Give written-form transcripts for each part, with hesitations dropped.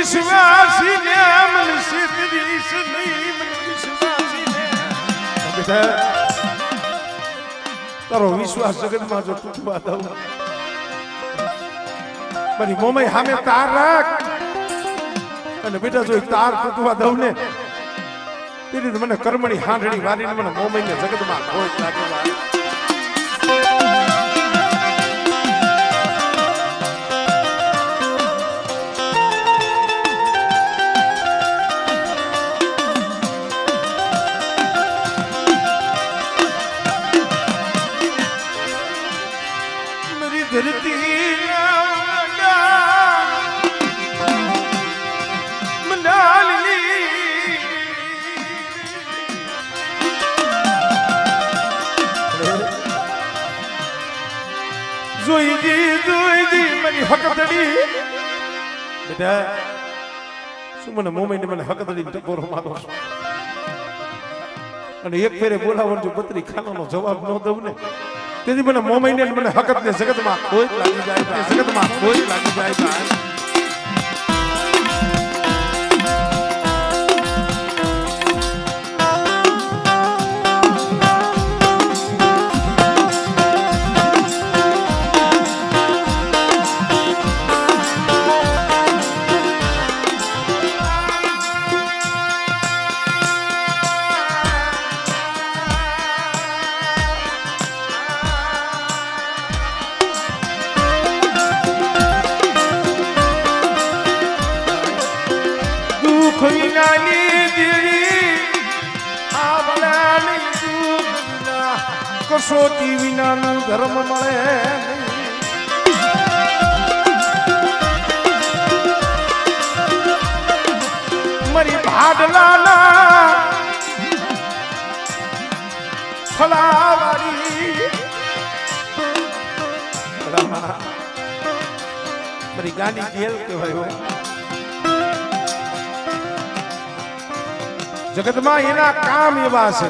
વિશ્વાસી ને મન સિદ્ધીશ નહીં મન વિશ્વાસી ને બેટા તારો વિશ્વાસ જગતમાં જો તૂટવા દઉં મારી મોમાઈ સામે તાર રાખ અને બેટા જો તાર તૂટવા દઉં ને તેથી મને કર્મણી હાંડણી વારીને મને મોમાઈને જગતમાં ખોટ લાગે ધરતી જોઈ દી મારી હકતડી બેટા શું મને મોમાઈને મને હકતડી ટકોરો મારો અને એક ફેરે બોલાવવાનો જો પત્રી ખાનાનો જવાબ ન દઉં ને તેથી મને મોમાઈને મને હકત ને જગતમાં ખોટ લાગી જાય જગતમાં ખોટ લાગી જાય કસોટી વિનાનું ધર્મ મળે મારી ભાડલાના ફલાવારી મારી ગાડી ગેલ કહેવાય જગતમાં એના કામ એવા છે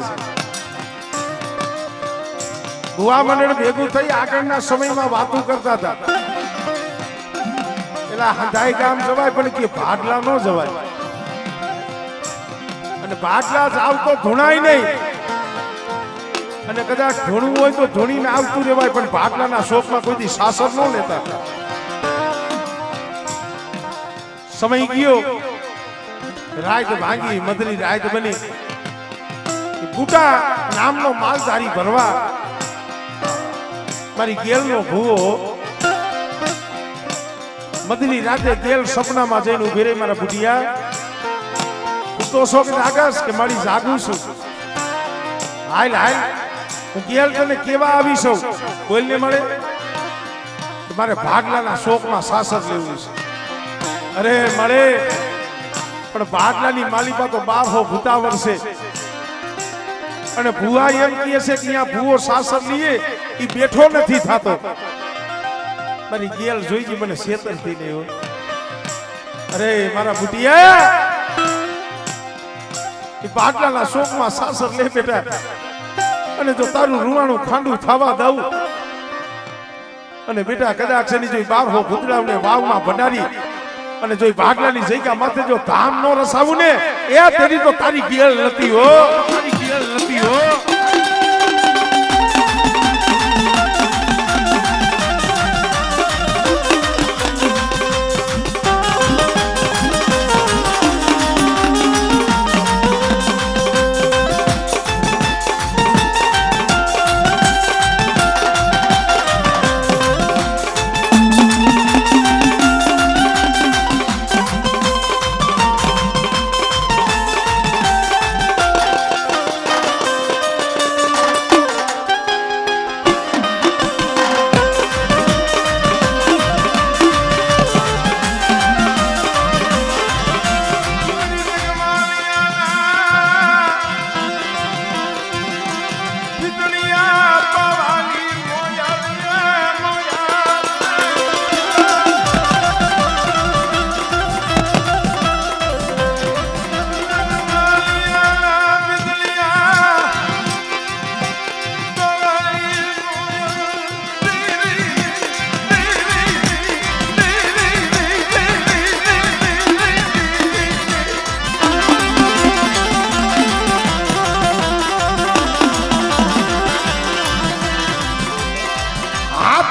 ભુવા મંડળ ભેગું થઈ આગળના સમયમાં વાતો કરતા હતા એલા હંધાઈ ગામ જવાય પણ કે ભાડલા ન જવાય અને ભાડલા જાવ તો ધૂણાય નહીં અને કદાચ ધૂણવું હોય તો ધૂણીને આવતું રહેવાય પણ ભાડલાના શોખમાં કોઈ દી શાસર ન લેતા સમય ગયો રાત ભાંગી મધરી રાત બની બુટા નામનો માલધારી ભરવા મારી ગેલનો ભૂવો મધની રાતે ગેલ સપનામાં જઈને ઉભી રહી મારા બુટિયા હું તો શોખ લાગસ કે મારી જાગું છું હાલ હાલ હું ગેલ તને કેવા આવી છું કોઈને મળે મારે ભાગલાના શોખમાં સાસર લેવું છે અરે મળે પણ ભાગલાની માલિકા તો 12 ભૂતા વર્ષે અને ભુવા એમ કહે છે કે અહીંયા ભુવો સાસર લીએ ઈ બેઠો નથી થાતો મારી ગેલ જોઈજી મને શેતર થઈ ગયો અરે મારા બુટિયા ઈ પાટલાના શોકમાં સાસર લે બેટા અને જો તારું રૂવાણું ખાંડું થવા દઉં અને બેટા કદાચ એની જોઈ 12 ભૂતડાઓને વાવમાં ભંડારી અને જોઈ ભાગલાની જગ્યા માથે જો ધામ નો રસાવું ને એ તેરી તો તારી ગેલ નથી હો તારી ગેલ નથી હો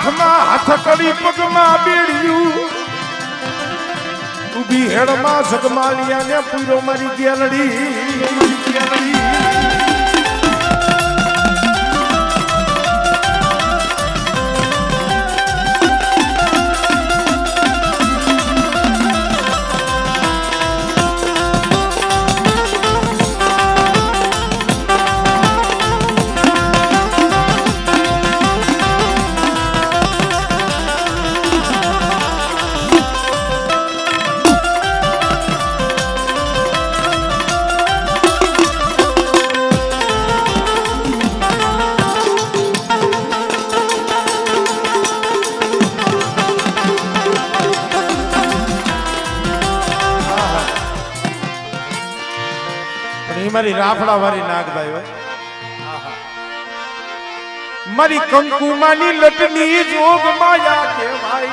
હાથમાં હથકડી પગમાં બેડ્યું ઉભી હેડમાં જગમાલિયા ને પૂરો મારી ગેલડી મારી રાફડા વાળી નાગભાઈ હોય મારી કંકુમાની લટની જોગ માયા કેવાય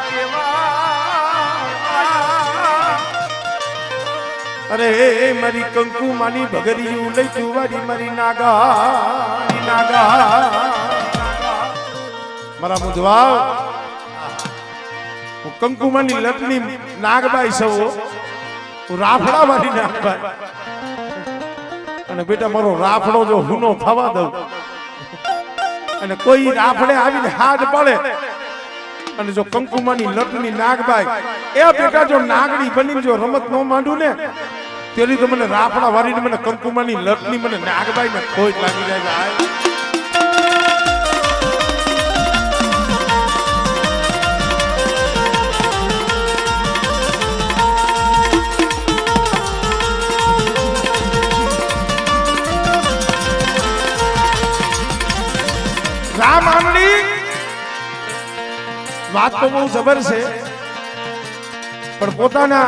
અરે મારી કંકુમાની ભગરિયું લઈ તું વાળી મારી નાગા મારા મુધવા હું કંકુમાની લટની નાગભાઈ સૌ રાફડા વાળી નાગભાઈ અને બેટા મારો રાફડો જો હુનો થવા દઉં અને કોઈ રાફડે આવીને હાથ પડે અને જો કંકુમાની લટની નાગબાઈ એ બેટા જો નાગડી બની જો રમત નો માંડું ને તેરી તો મને રાફડા વારીને મને કંકુમાની લટની મને નાગબાઈ ને ખોજ લાગી જાય વાત તો બહુ જબર છે પણ પોતાના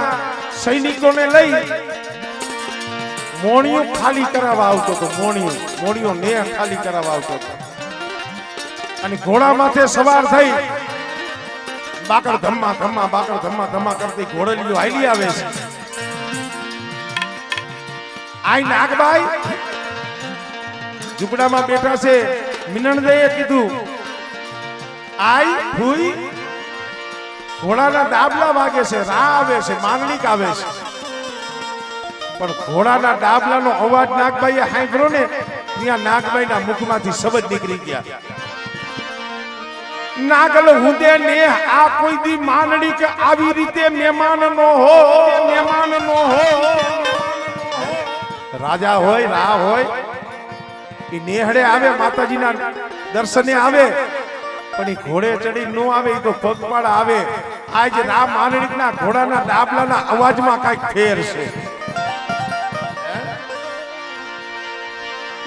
સૈનિકોને લઈ મોણિયો ખાલી કરાવવા આવતો હતો મોણિયો ને ખાલી કરાવવા આવતો હતો અને ઘોડા માથે સવાર થઈ બાકડ ધમ્મા કરતી ઘોડલીઓ હાલી આવે છે આઈ નાગબાઈ ઝૂંપડામાં બેઠા છે મિનણદઈએ કીધું આઈ હુઈ ઘોડાના ડાબલા વાગે છે રા આવે છે માંગલિક આવે છે પણ ઘોડાના ડાબલાનો અવાજ નાગબાઈએ સાંભળ્યો ને ત્યાં નાગબાઈના મુખમાંથી શબ્દ નીકળી ગયા નાગલ હુંદે ને આ કોઈ દી માંડળી કે આવી રીતે મહેમાન નો હો રાજા હોય રા હોય એ નેહડે આવે માતાજીના દર્શને આવે પણ એ ઘોડે ચડી નો આવે એ તો પગપાળા આવે આજ રામ માનણીકના ઘોડાના ડાબલાના અવાજમાં કઈક ફેર છે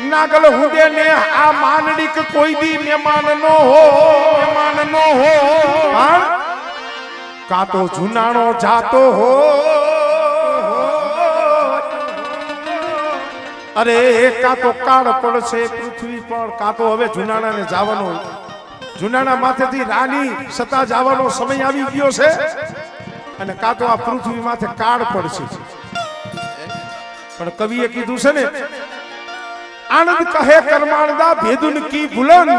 નાગલ હુદે ને આ માનણીક કોઈ દી મહેમાન નો હો કા તો જુનાણો જાતો હો અરે કા તો કાળ પડશે પૃથ્વી પર કા તો હવે જુનાણાને જવાનું જુનાણા માથેથી રાની સતા જવાનો સમય આવી ગયો છે અને કા તો આ પૃથ્વી માથે કાળ પડશે પણ કવિએ કીધું છે ને આનંદ કહે કરમાણદા ભેદુન કી ભુલન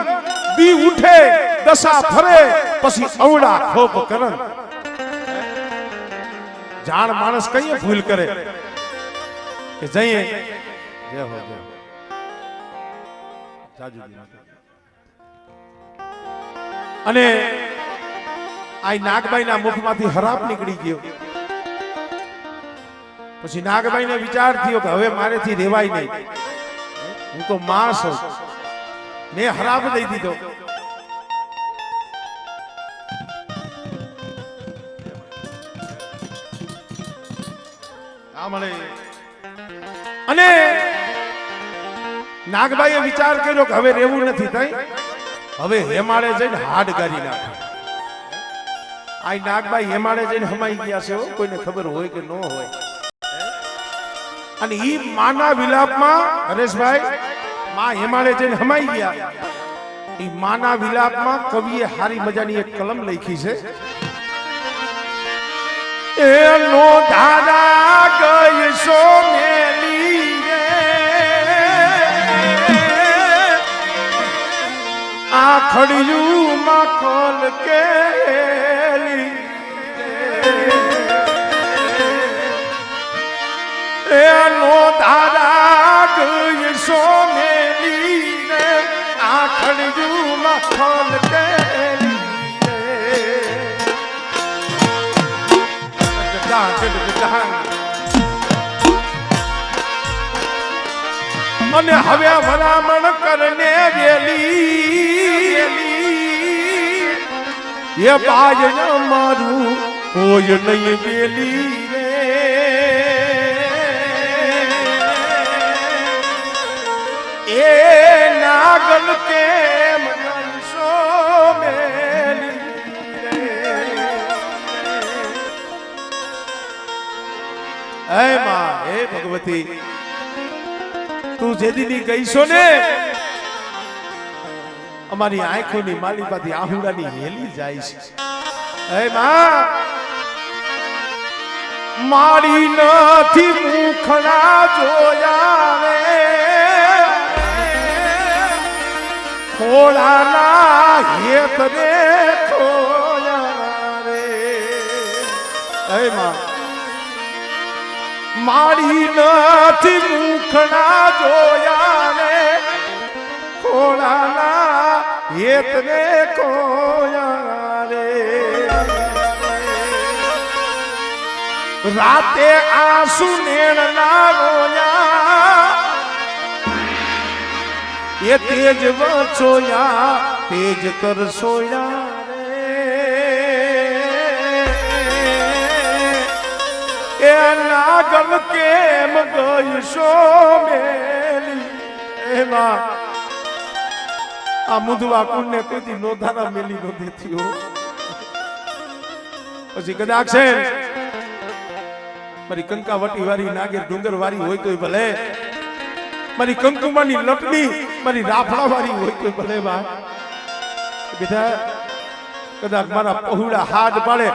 દી ઉઠે દશા ફરે પછી અવડા ખોપ કરન જાણ માણસ કઈ ભૂલ કરે કે જઈએ જય હો જય જાજુ અને આ નાગબાઈના મુખમાંથી હરાપ નીકળી ગયો પછી નાગબાઈને વિચાર થયો કે હવે મારેથી રેવાય નહીં હું તો માં છું મેં હરાપ દઈ દીધો અને નાગબાઈએ વિચાર કર્યો કે હવે રેવું નથી થઈ હવે હેમાળે જઈને હાડ ગારી નાખે આ નાગબાઈ હેમાળે જઈને હમાઈ ગયા છે કોઈને ખબર હોય કે ન હોય અને ઈ માના વિલાપમાં હરેશભાઈ માં હેમાળે જઈને હમાઈ ગયા ઈ માના વિલાપમાં કવિએ હારી મજાની એક કલમ લખી છે એનો ધારા ગઈ સોનેલી આ ખડિયું માં ખોલ કેલી એનો દાદા ગઈ સોનેલી ને આખડ્યુમાં ફલ કેલી અને હવે ભલામણ કરને વેલી એ બાજ મારું કોઈ નહીં વેલી રે એ નાગલ કેમ ગણશો મેલી હે માં હે ભગવતી તું જેદીની ગઈશો ને અમારી આંખોની માલિપાથી આહુડાની હેલી જાય છે હે માં મારી નથી મુખડા જોયા રે ખોળાના હેત રે ખોયા રે હે માં મારી નથી મુખડા જોયા ને ખોળાના હેતને ખોયા રે રાતે આંસુ નેણના રોયા એ તેજ વચોયા તેજ તરસોયા એ નાગલ કેમ ગઈશો મેલી એમાં આ મુદવા કુંડને કોઈથી નોધારા મેલી નો દેતી હો પછી કદાચ છે મારી કંકાવટી વાળી નાગેર ડુંગર વાળી હોય તોય ભલે મારી કંકુમાની લટની મારી રાફડા વાળી હોય તોય ભલે બા બેટા કદાચ મારા પહોળા હાથ પાડે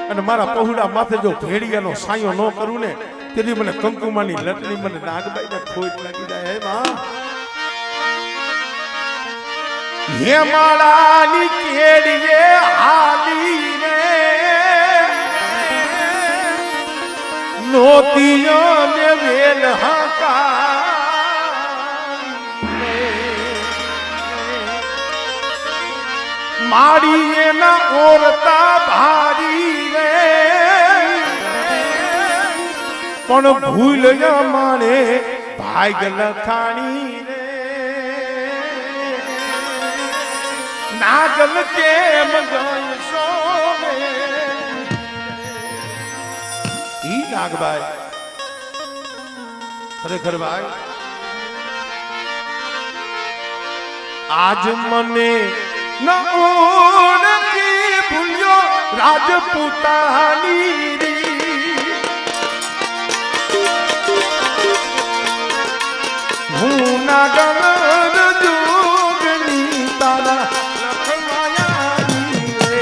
અને મારા પહોળા માથે જો ભેડિયાનો સાયો ન કરું ને તેથી મને કંકુમાની લટની મને નાગબાઈને ખોટ લાગી જાય હે માં હે માળાની કેડીએ હાલી રે નોતીઓ ને વેલ હકા માડી એના ઓરતા ભારી રે પણ ભૂલ માને ભાગ લખાણી રે નાગલ કેમ ગઈશો ઈ નાગભાઈ ખરેખર ભાઈ આજ મને ન ઓળખી ભૂલ્યો રાજપૂતાની હું નાગલ જોગની તારા લખવાયાની રે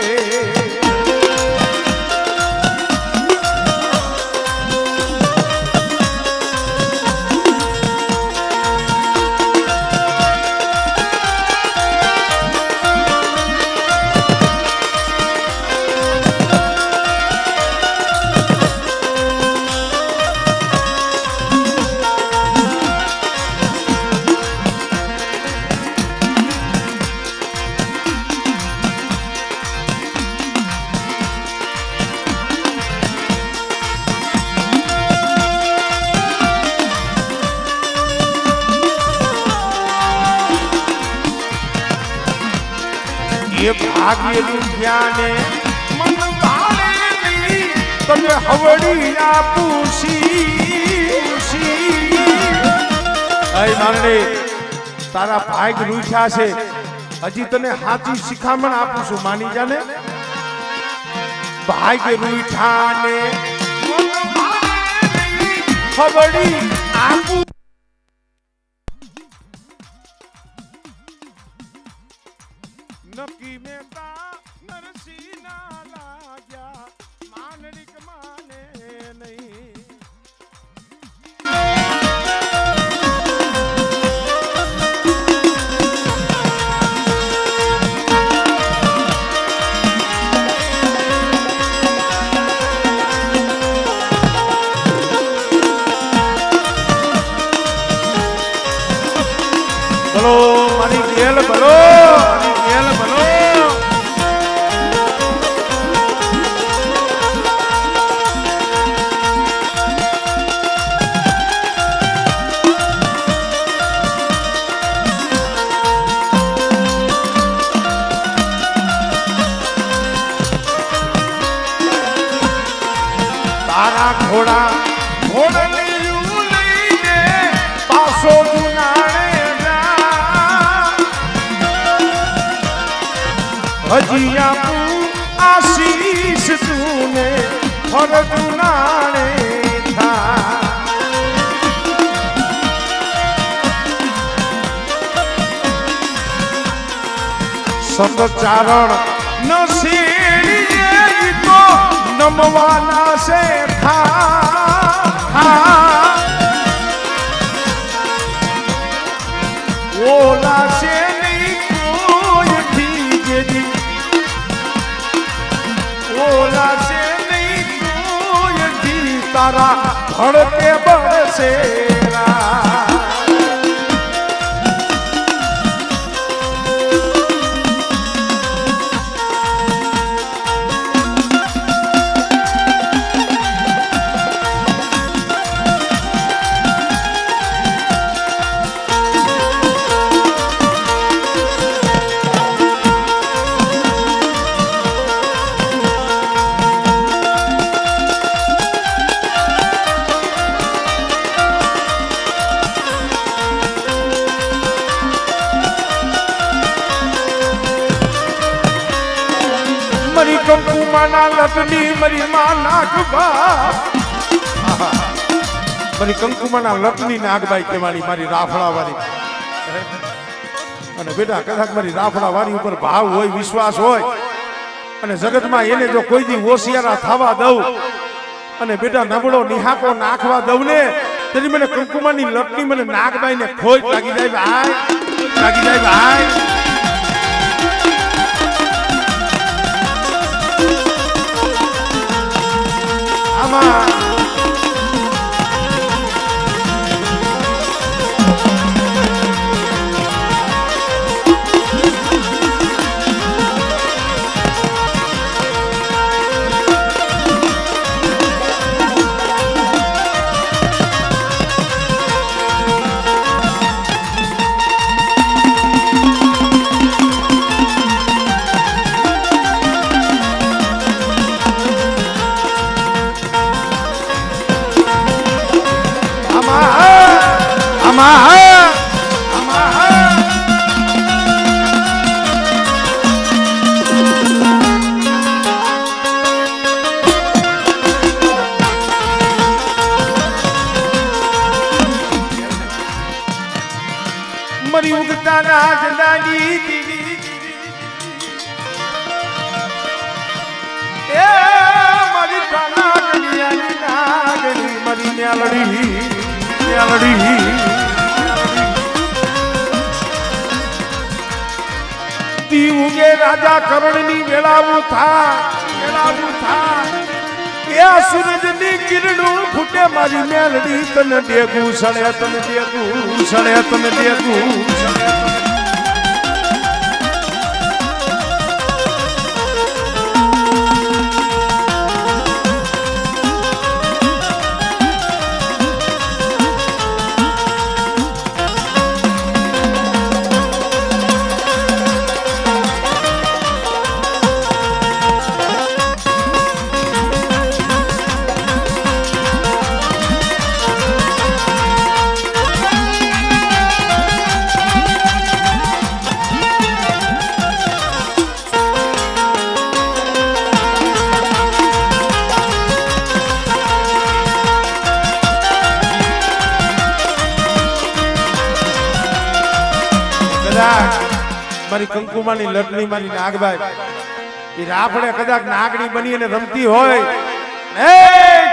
એ ભાગ્યનું જ્ઞાને મન ભાળેલી તને હવડી આપુશી અય મારણે તારા ભાગ રૂઠ્યા છે હજી તને હાચી શિખામણ આપું છું માની જાને ભાગ રૂઠાને હવડી આપું નકી મેતા નરસી ના લાગ્યા માનડિક માને નહીં મારા ઘોડા ઘોડલિયું લઈને પાછો જુનાણે જા હજી આપું આશીષ તુને ફર જુનાણે થા સંગચારણ ન શેરીએ તો નમવાના છે થા ઓલા છે નહીં કોઈ ઠીક ઓલા છે નહીં કોઈ ઠીક તારા ભડકે બળશે મારી કંકુમાના લટની મારી માં નાગબા મારી કંકુમાના લટની નાગબાઈ કહેવાની મારી રાફડા વાળી અને બેટા કદાચ મારી રાફડા વાળી ઉપર ભાવ હોય વિશ્વાસ હોય અને જગતમાં એને જો કોઈ દી હોશિયારા થવા દઉં અને બેટા નબળો નિહાકો નાખવા દઉં ને તેની મને કંકુમાની લટની મને નાગબાઈ ને ખોજ લાગી જાય ભાઈ લાગી જાય ભાઈ મરી ઉગતા રાજદાની એ મારી કાનાગલિયાની નાગલી મરી ન્યાલડી તી ઉગે રાજા કરણની વેળાવું થા એ સૂરજની કિરણું ફૂટે મારી મેલડી તને દેગું સળે તને દેગું મારી કંકુમાની લટની મારી નાગબાઈ એ રાફડે કદાચ નાગણી બની અને રમતી હોય એ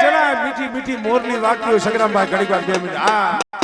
જણા મીઠી મીઠી મોરની વાગતી હોય સંગ્રામભાઈ ઘડીક વાર 2 મિનિટ આમાં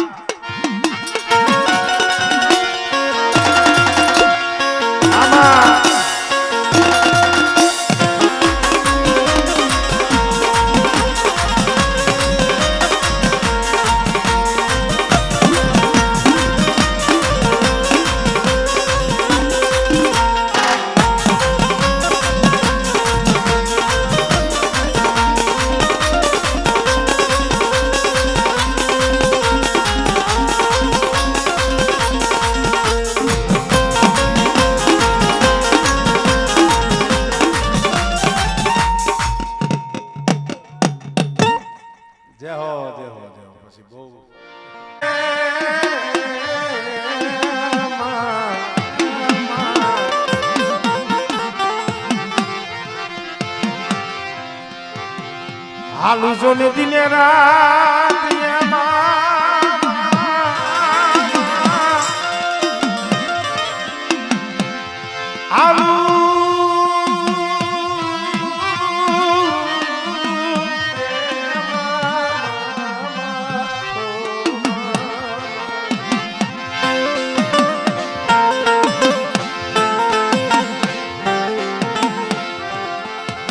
પછી બહુ હાલું જો ને દિને રાત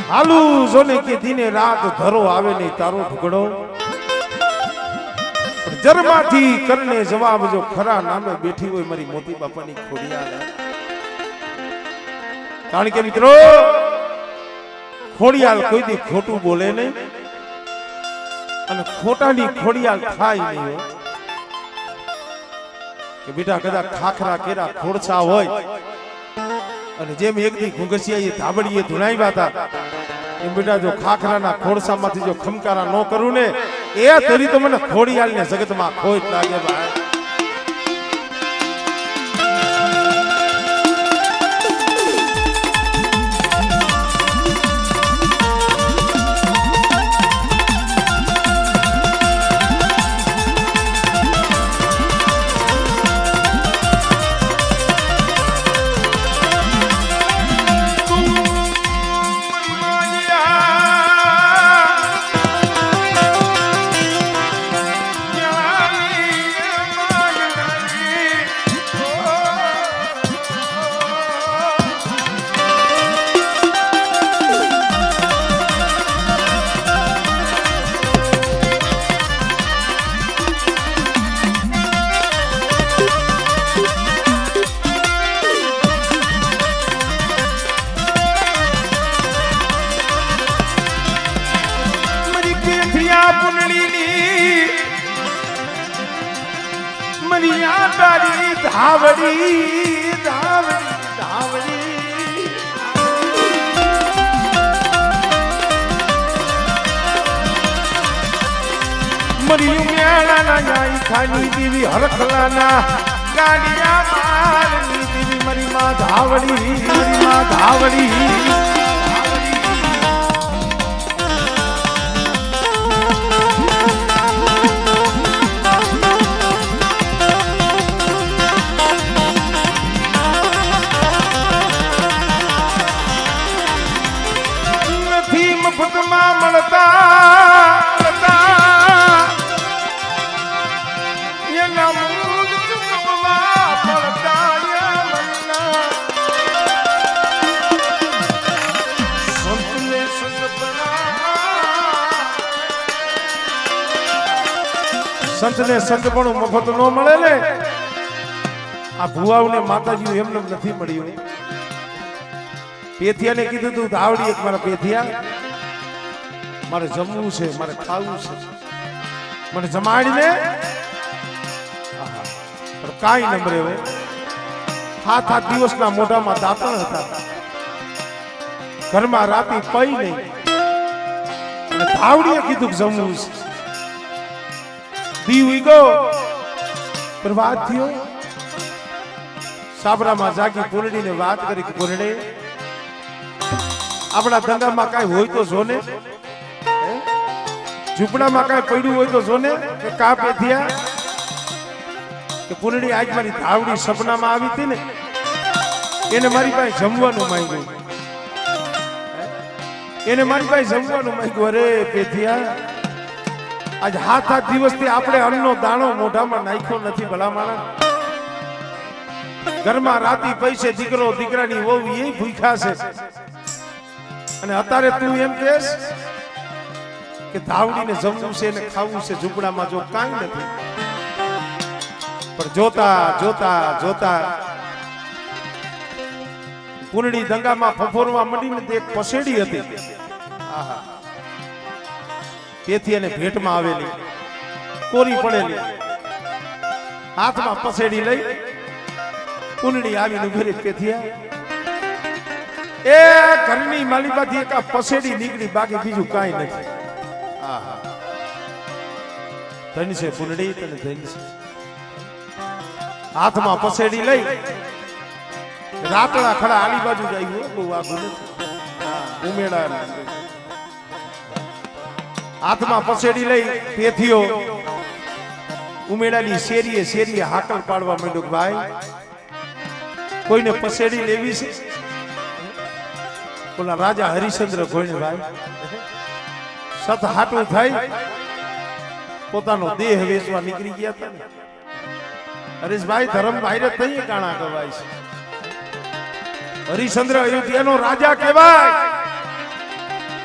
હાલું જોને કે દિને રાત ધરો આવે નહીં તારો ઢુકડો જરમાંથી કરને જવાબ જો ખરા નામે બેઠી હોય મારી મોતી બાપાની ખોડિયાલ કારણ કે મિત્રો ખોડિયાલ કોઈ દી ખોટું બોલે નહીં અને ખોટાની ખોડિયાલ થાય નહીં હોય કે બેટા કદાચ ખાખરા કેરા ખોડછા હોય અને જેમ એક દી ઘુંઘસિયા ધાબડીએ ધુણાવ્યા હતા એમ બેટા જો ખાખરાના ખોડસામાંથી જો ખમકારા ન કરું ને એ તરી તો મને ખોડિયાલ ને જગતમાં ખોટ લાગે ભાઈ તારી ધાવડી ધાવડી ધાવડી મરી મેળાના જાય ખાની દેવી હરખલાના ગાડિયા મારની દેવી મરી માં ધાવડી મફતમાં મળતા એના મૂળ ચૂકવવા પડતા સંતને સંતપણું મફત ન મળે ને આ ભુવાઓને માતાજી એમને નથી મળ્યું પેથિયાને કીધું તું ધાવડી એક મારા પેથિયા મારે જમવું છે મારે ખાવું છે મને જમાડીને પણ કાંઈ નંબરે હવે 7 દિવસના મોઢામાં દાંતણ હતા ઘરમાં રાતી પઈ નહીં અને ધાવડીએ કીધું કે જમવું છે દીવ ગયો પણ વાત થયો સાબરામાં જાગી પૂરડીને વાત કરી કે પૂરડે આપણા ધંધામાં કાંઈ હોય તો જોને ઝૂંપડામાં કાંઈ પડ્યું હોય તો જોને કે કા પેથિયા કે પૂરડી આજ મારી ધાવડી સપનામાં આવી હતી ને એને મારી પાસે જમવાનું માંગ્યું અરે પેથિયા આજ 7 દિવસથી આપણે અન્નનો દાણો મોઢામાં નાખ્યો નથી ભલામાણા ઘરમાં રાતી પૈસે દીકરો દીકરાની વહુ એ ભૂખ્યા છે અને અત્યારે તું એમ કહેશ કે ધાવડીને જમવું છે ને ખાવું છે ઝૂંપડામાં જો કાંઈ નથી પણ જોતા પૂર્ણી દંગામાં ફફોરવા માંડીને તે એક પસેડી હતી તેથી એને ભેટમાં આવેલી કોરી પડેલી હાથમાં પસેડી લઈ પૂર્ણી આવીને ઘરે પેથિયા એ ઘરની માલિકાથી એક પસેડી નીકળી બાકી બીજું કાંઈ નથી ધન છે પુનડી તને ધન છે. હાથમાં પસેડી લઈ રાતડા ખડા આલી બાજુ જાય બહુ આગું નથી. ઉમેડા હાથમાં પસેડી લઈ પેથીઓ ઉમેડાની શેરીએ શેરીએ હાકલ પાડવા માંડ્યો કે ભાઈ કોઈને પસેડી લેવી છે. ઓલા રાજા હરિશ્ચંદ્ર કોઈને ભાઈ સત હાટું થઈ પોતાનો દેહ વેચવા નીકળી ગયા હતા ને. હરીશભાઈ ધર્મ ભાઈ થઈ કાણા કહેવાય છે. હરિશ્ચંદ્ર અયોધ્યાનો રાજા કહેવાય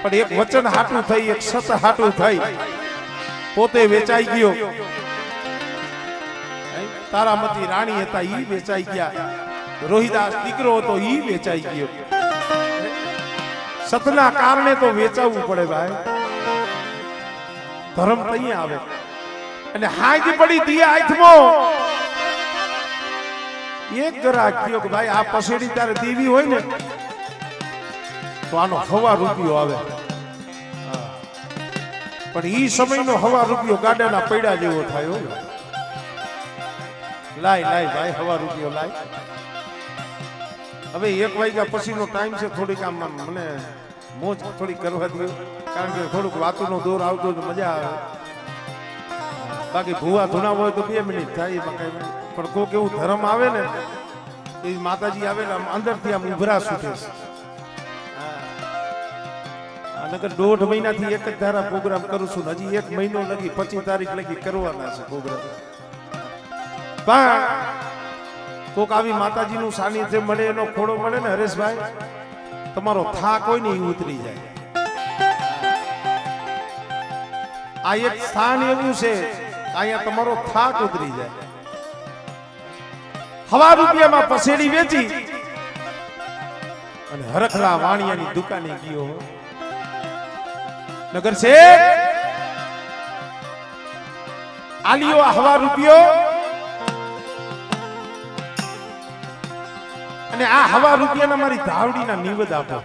પણ એક વચન હાટું થઈ એક સત હાટું થઈ પોતે વેચાઈ ગયો. તારામતી રાણી હતા ઈ વેચાઈ ગયા. રોહિદાસ દીકરો હતો ઈ વેચાઈ ગયો. સતના કારણે તો વેચાવવું પડે ભાઈ. ધર્મ તઈ આવે અને હાજ પડી દિયા હાથમાં એક ગ્રાહક થયો કે ભાઈ આ પસેડી તારે દેવી હોય ને તો આનો હવા રૂપિયો આવે. પણ ઈ સમયનો હવા રૂપિયો ગાડાના પૈડા જેવો થાય. લાય લાય ભાઈ હવા રૂપિયો લાય. હવે 1 વાગ્યા પછીનો ટાઈમ છે. થોડીક આમ મને મોજ થોડી કરવા દો કારણ કે થોડુંક વાતુનો દોર આવતો તો મજા આવે. બાકી ભૂવા ધૂણા હોય તો 2 મિનિટ થાય એમાં કઈ પણ કોક એવું ધર્મ આવે ને એ માતાજી આવે ને અંદરથી આમ ઉભરા છૂટે છે. નકર 1.5 મહિનાથી એક જ ધારા પ્રોગ્રામ કરું છું. હજી 1 મહિનો લગી 25 તારીખ લગી કરવાના છે પ્રોગ્રામ. પણ કોક આવી માતાજીનું સાનિધ્ય મળે એનો ખોડો મળે ને હરેશભાઈ તમારો થાક હોય ને એ ઉતરી જાય. આ એક સ્થાન એવું છે અહીંયા તમારો થાક ઉતરી જાય. હવા રૂપિયામાં પસેડી વેચી અને હરખલા વાણિયાની દુકાને ગયો. નગર છે આલિયો હવા રૂપિયો અને આ હવા રૂપિયાના મારી ધાવડીના નિવેદ આપો.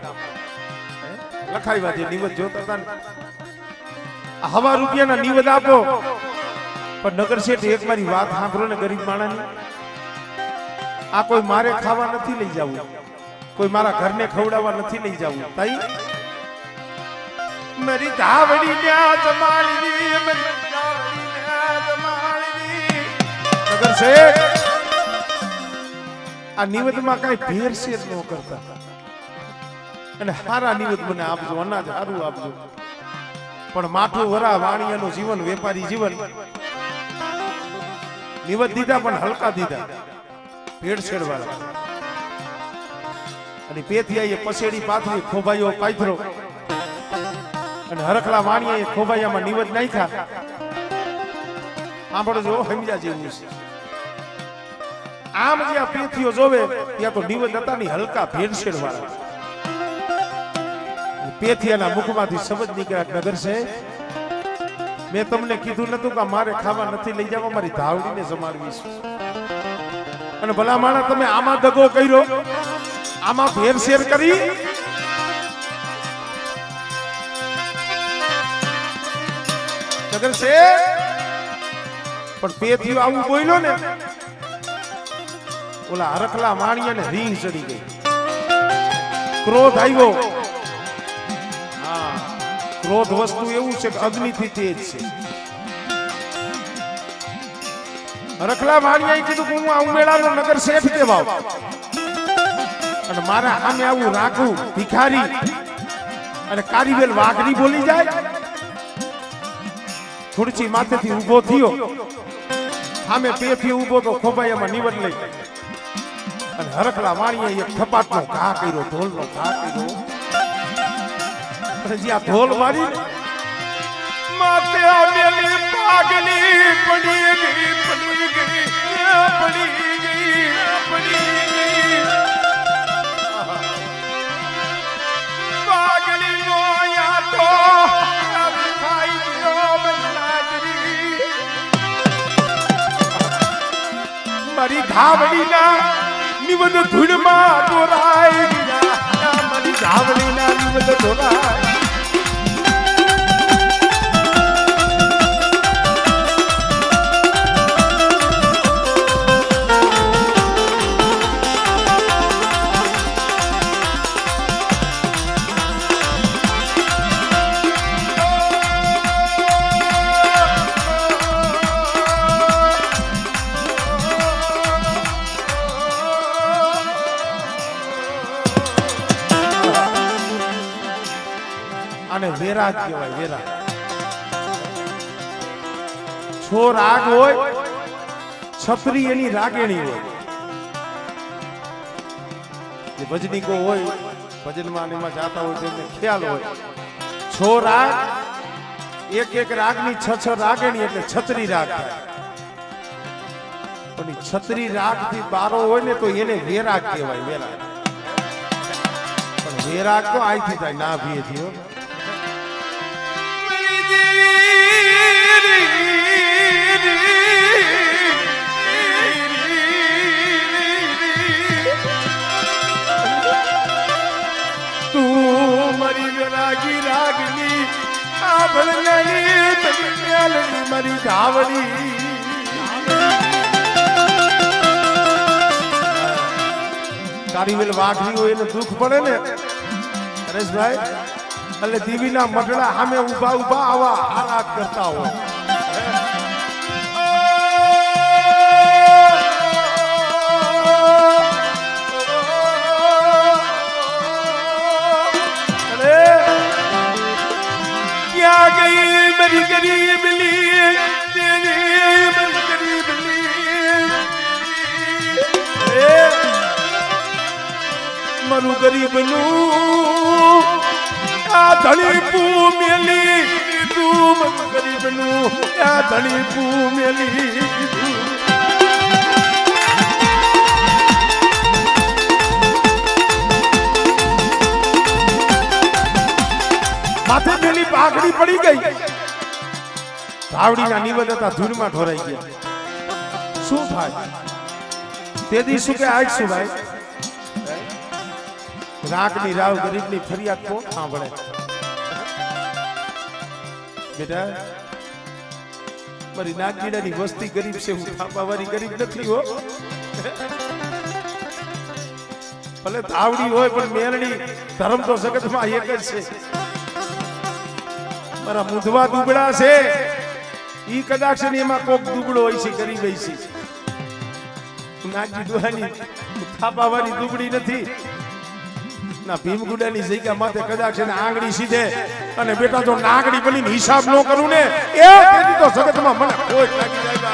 લખાવ્યા છે નિવેદ જોતા હતા ને. આ હવા રૂપિયાના નિવેદ આપો. પણ નગર શેઠ એક મારી વાત સાંભળો ને ગરીબ માણસની. આ કોઈ મારે ખાવા નથી લઈ જવું, કોઈ મારા ઘરને ખવડાવવા નથી લઈ જવું. તાઈ મારી ધાવડી ન્યા જમાડવી, મારી ધાવડી ન્યા જમાડવી. નગર શેઠ આ નિવેદમાં કઈ ભેરસેર ન કરતા અને સારા નિવેદ મને આપજો, અનાજ સારું આપજો. પણ માઠું વરા વાણિયાનું જીવન વેપારી જીવન. નિવેદ દીધા પણ હલકા દીધા ભેળસેળ વાળા. અને પેથિયાએ પસેડી પાથરી ખોભાઈઓ પાથરો અને હરખલા વાણિયાએ ખોભાઈયામાં નિવેદ નાખ્યા. સાંભળો જો સમજ્યા જેવું છે. આમ જ્યાં પેથીઓ જોવે ત્યાં તો નિવેદ હતા ની હલકા ભેળસેળ વાળા. પેથિયાના મુખમાંથી શબ્દ નીકળ્યા નગર છે મેં તમને કીધું નતું કે મારે ખાવા નથી લઈ જવા, મારી ધાવડીને જમાડવી છે. અને ભલા માણસ તમે આમાં દગો કર્યો, આમાં ભેરસેર કરી. નગર છે પણ પેથીઓ આવું બોલ્યો ને ઓલા હરખલા વાણિયાને રીંગ ચડી ગઈ, ક્રોધ આવ્યો. ક્રોધ વસ્તુ એવું છે કે અગ્નિથી તેજ છે. હરખલા વાણિયાએ કીધું કે હું આ ઉમેડાનો નગર શેઠ કહેવાવ અને મારા સામે આવું રાખું ભિખારી અને કારીવેલ વાઘરી બોલી જાય. ખુરચી માથેથી ઊભો થયો, સામે પેથી ઊભો તો ખોભાઈયામાં નિવડ લઈ અને હરખલા વાણિયાએ એક થપાટનો ઘા કર્યો, ઢોલનો ઘા કર્યો. જ્યાં ઢોલ મારી માથે આવેલી પાગલી પડી ગઈ, પડી ગઈ, પડી ગઈ, પડી ગઈ. પાગલી નો યા તો ખાઈ ગયો બદલાજરી. મારી ધાવડીના નિવદ ધૂળમાં દોરાઈ ગયા, મારી ધાવડીના નિવદ દોરાઈ. આને વેરાગ કહેવાય વેરાગ છો રાગ હોય છત્રી એની રાગેણી હોય જે ભજનીકો હોય ભજનમાં એમાં જાતા હોય તેમને ખ્યાલ હોય છો રાગ એક રાગની છ રાગેણી એટલે છત્રી રાગ થાય પણ છત્રી રાગ થી બારો હોય ને તો એને વેરાગ કહેવાય વેરાગ પણ વેરાગ તો આઈથી થાય ના ભીએ થયો રાગી રાગની આ ભળની તકની મારી ધાવડી કારીવેલ વાઘરી હોય એને દુઃખ પડે ને હરેશભાઈ એટલે દીવીના મઢડા સામે ઊભા ઊભા આવા આરાધ કરતા હોય मेरी गरीब ली गरीब मरु गरीब नु धनी पू मेली तू मरु गरीब नु धनी पू मेली माथे मेली पाघड़ी पड़ी गई धावड़ी ना निवद હતા ધૂનમાં ઠોરાઈ ગયા શું થાય તે દિવસે કે આજ શું ભાઈ રાગની રાવ ગરીબની ફરિયાદ કોણ સાંભળે બેટા મારી નાગજીડાની વસ્તી ગરીબ છે હું થાપાવાળી ગરીબ નથી હો ભલે ધાવડી હોય પણ મેરણી ધર્મ તો જગતમાં એક જ છે મારા મુધવા દુબળા છે ઈ કદાચ ને એમાં કોક દુબળો હોય છે ગરીબ હોય છે નાગજી દુહાની થાપાવાળી દુબળી નથી ના ભીમગુડાની જગ્યા માથે કદાચ એને આંગળી સીધે અને બેટા જો નાગડી બનીને હિસાબ ન કરું ને એ તેથી તો જગતમાં મને કોઈ લાગી જાય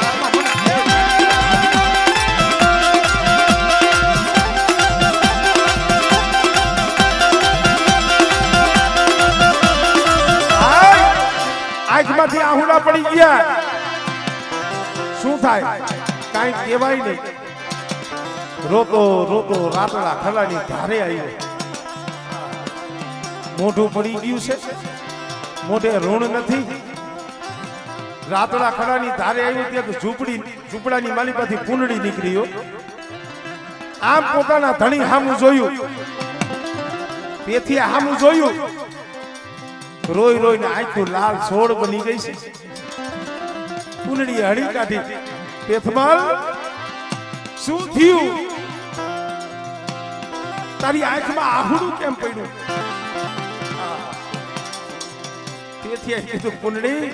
આંખમાંથી આહુડા પડી ગયા શું થાય કાંઈ કહેવાય નહીં રોતો રોતો રાતડા ખલાની ધારે આવ્યો મોઢું પડી ગયું છે મોઢે ઋણ નથી રાતડા ખલાની ધારે આવ્યું ત્યાં તો ઝૂંપડાની માલિકાથી પૂંડળી નીકળ્યો આમ પોતાના ધણી સામું જોયું તેથી સામું જોયું રોઈ રોઈને આંખું લાલ છોડ બની ગઈ છે પૂંડળી હળી કાઢી પેથમાલ શું થયું તારી આંખમાં આહુડું કેમ પડ્યું તેથી કીધું પૂંડળી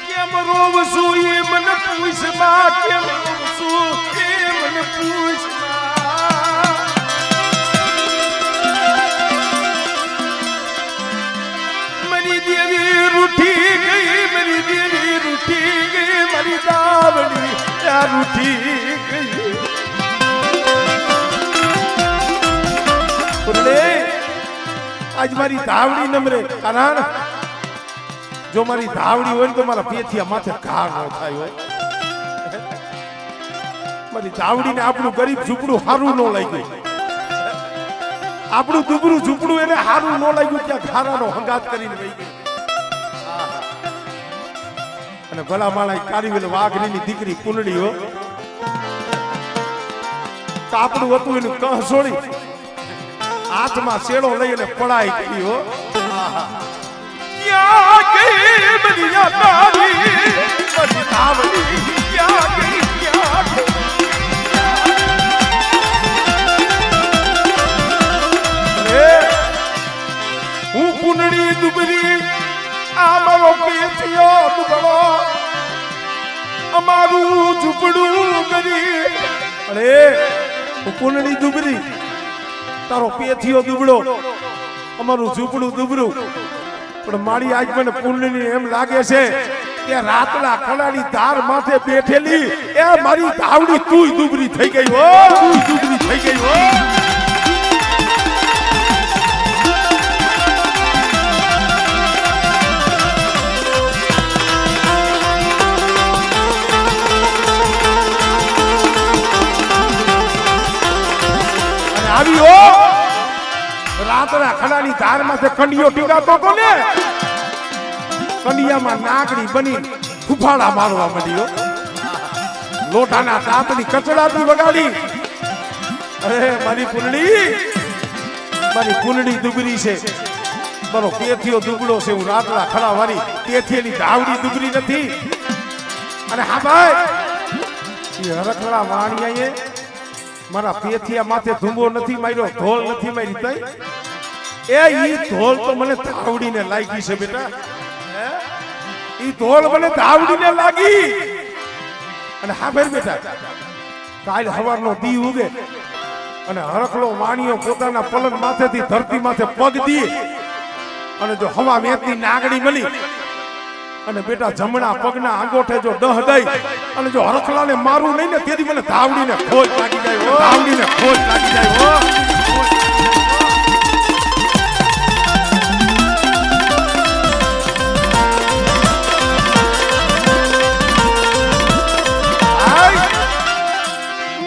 કેમ રોવ છું એ મને પૂછ માં કેમ રોવ છું એ મને પૂછ मेरी देवी रूठी गई मेरी देवी रूठी गई मेरी दावड़ी क्या रूठी गई आज मारी धावड़ी नमरे कारण जो मारी धावड़ी हो तो मारा पेथिया माथे घा न થાય હોય મારી धावड़ी ने આપણું ગરીબ ઝૂંપડું હારું ન લાગ્યું આપણું દુબરું ઝૂંપડું એને હારું ન લાગ્યું ત્યાં ઘારાનો હંગાત કરીને વહી ગઈ અને ભલા માળા કારીવેલ વાઘરીની દીકરી પૂંડળી હો કાપડું હતું એનું કહ છોડી હાથમાં શેડો લઈ અને પડાઈ ગઈ હો ક્યાં ગઈ બનિયા તારી બની ધાવડી ક્યાં ગઈ ક્યાં ગઈ હું પૂંડળી દુબરી આ મારો પેથિયો દુબળો અમારું ઝૂંપડું કરી અરે હું પૂંડળી દુબરી તારો પેથિયો દુબળો અમારું ઝૂપડું દુબરું પણ મારી આજ મને પુણ્યની એમ લાગે છે કે રાતના ખલાડી ધાર માથે બેઠેલી એ મારી ધાવડી તુંય દુબરી થઈ ગઈ હો, તુંય દુબરી થઈ ગઈ હો. આવ્યો રાતના ખલાની ધાર માંથી કંડિયો ટીકાતો તો ને કંડિયામાં નાગડી બની ફૂફાડા મારવા માંડ્યો, લોટાના દાંતની કચડાતી વગાડી. અરે મારી પુનડી દુબરી છે, મારો પેથિયો દુબળો છે. હું રાતના ખડા વાળી પેથિયેની ધાવડી દુબરી નથી. અને હા ભાઈ હરખડા વાણિયાએ મારા પેથિયા માથે ધુંબો નથી માર્યો, ઢોલ નથી મારી તઈ એ ઈ ઢોલ તો મને ધાવડીને લાગી છે બેટા. ઈ ઢોલ મને ધાવડીને લાગી. અને હા ભાઈ બેટા કાલ સવારનો દી ઉગે અને હરખલો વાણિયો પોતાના પલંગ માથેથી ધરતી માથે પગ દી અને જો હવા વેચની નાગડી મળી અને બેટા જમણા પગના આંગોઠે જો દહ દઈ અને જો હરખલાને મારું નહીં ને તેથી મને ધાવડીને ખોજ લાગી જાય હો, ધાવડીને ખોજ લાગી જાય હો.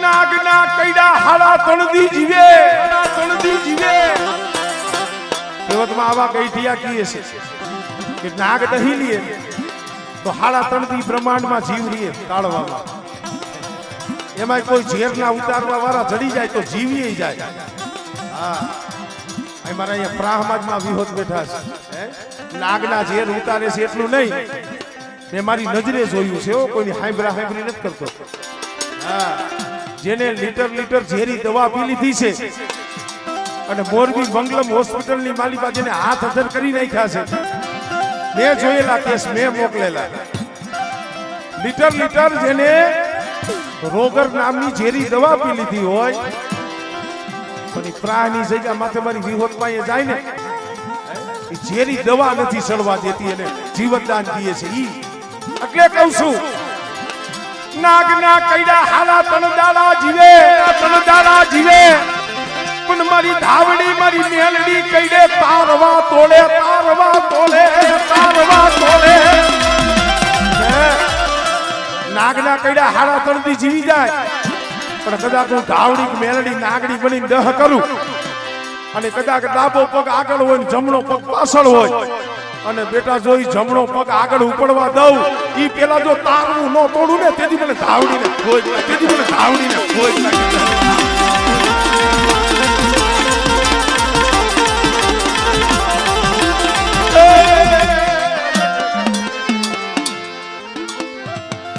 નાગના કઈડા હાડા તણદી જીવે, તણદી જીવે. દેવતમાં આવા ગઈઠિયા કીએ છે કે નાગ દહી લીએ તો હાડા તણદી બ્રહ્માંડમાં જીવ રહીએ કાળવામાં. એમાં કોઈ ઝેરના ઉતારવા વાળા જડી જાય તો જીવી જાય. હા અમારા અહીંયા પ્રાહમાજમાં વિહોત બેઠા છે, નાગના ઝેર ઉતારે છે એટલું નહીં, મેં મારી નજરે જોયું છે. કોઈની હાંભરા હાંભરી નથી કરતો. હા જેને લીટર ઝેરી દવા પી લીધી છે અને મોરબી મંગલમ હોસ્પિટલની માલિકા જેને હાથ અધર કરી નાખ્યા છે, મેં જોયેલા કેસ મેં મોકલેલા. લીટર જેને રોગર નામની ઝેરી દવા પી લીધી હોય પણ પ્રાણની જગ્યા માથે મારી વિહોત પાસે જાય ને એ ઝેરી દવા નથી સડવા દેતી અને જીવતદાન દીએ છે. ઈ એટલે કહું છું નાગના કઈડા હાલા તણદાડા જીવે, તણદાડા જીવે. પણ મારી ધાવડી મારી મેલડી કઈડે તારવા તોડે, તારવા તોડે, તારવા તોડે. નાગના કઈડા હાડા તણદી જીવી જાય પણ કદાચ હું ધાવડી મેલડી નાગડી બની દહ કરું અને કદાચ ડાબો પગ આગળ હોય ને જમણો પગ પાછળ હોય અને બેટા જોઈ જમણો પગ આગળ ઉપડવા દઉં ઈ પેલા જો તારવું ન તોડું ને તેથી મને ધાવડીને ખોજ લાગી જાય.